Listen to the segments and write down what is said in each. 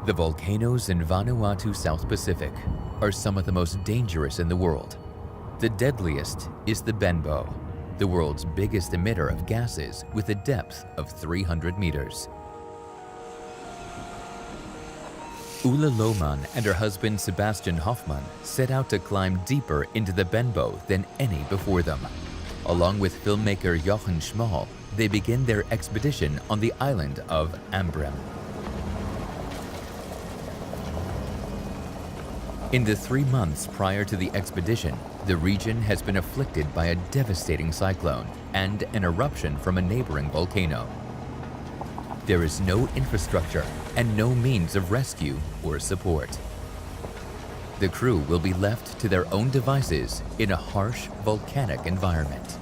The volcanoes in Vanuatu, South Pacific, are some of the most dangerous in the world. The deadliest is the Benbow, the world's biggest emitter of gases with a depth of 300 meters. Ulla Lohmann and her husband Sebastian Hoffmann set out to climb deeper into the Benbow than any before them. Along with filmmaker Jochen Schmal, they begin their expedition on the island of Ambrym. In the 3 months prior to the expedition, the region has been afflicted by a devastating cyclone and an eruption from a neighboring volcano. There is no infrastructure and no means of rescue or support. The crew will be left to their own devices in a harsh volcanic environment.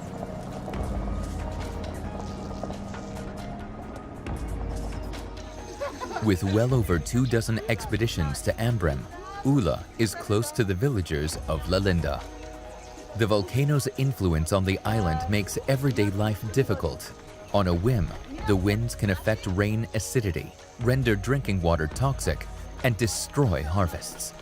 With well over 24 expeditions to Ambrym, Ulla is close to the villagers of La Linda. The volcano's influence on the island makes everyday life difficult. On a whim, the winds can affect rain acidity, render drinking water toxic, and destroy harvests.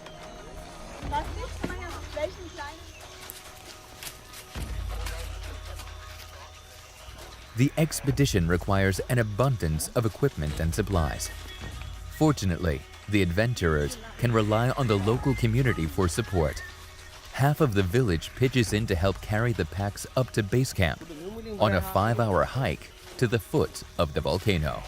The expedition requires an abundance of equipment and supplies. Fortunately, the adventurers can rely on the local community for support. Half of the village pitches in to help carry the packs up to base camp on a 5-hour hike to the foot of the volcano.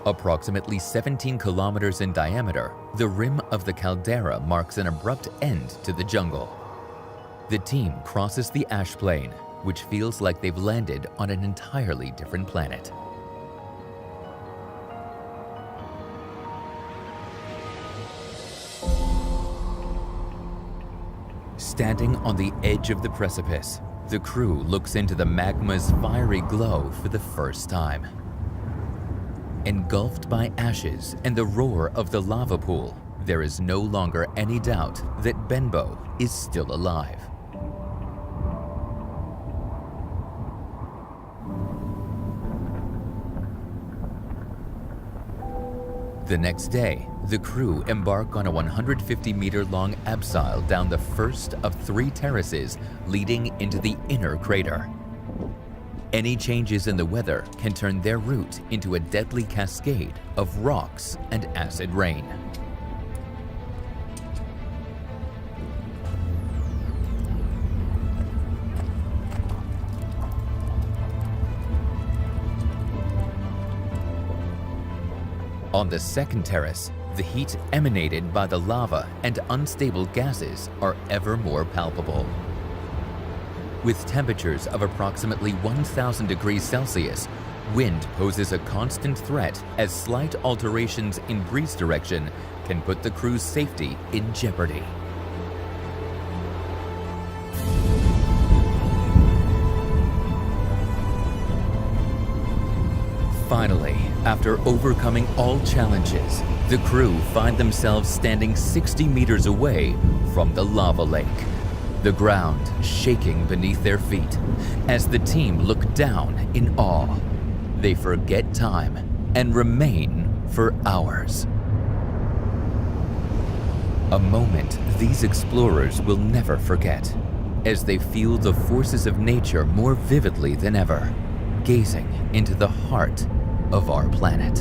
Approximately 17 kilometers in diameter, the rim of the caldera marks an abrupt end to the jungle. The team crosses the ash plain, which feels like they've landed on an entirely different planet. Standing on the edge of the precipice, the crew looks into the magma's fiery glow for the first time. Engulfed by ashes and the roar of the lava pool, there is no longer any doubt that Benbow is still alive. The next day, the crew embark on a 150-meter-long abseil down the first of 3 terraces leading into the inner crater. Any changes in the weather can turn their route into a deadly cascade of rocks and acid rain. On the second terrace, the heat emanated by the lava and unstable gases are ever more palpable. With temperatures of approximately 1,000 degrees Celsius, wind poses a constant threat as slight alterations in breeze direction can put the crew's safety in jeopardy. Finally, after overcoming all challenges, the crew find themselves standing 60 meters away from the lava lake. The ground shaking beneath their feet as the team look down in awe. They forget time and remain for hours. A moment these explorers will never forget as they feel the forces of nature more vividly than ever, gazing into the heart of our planet.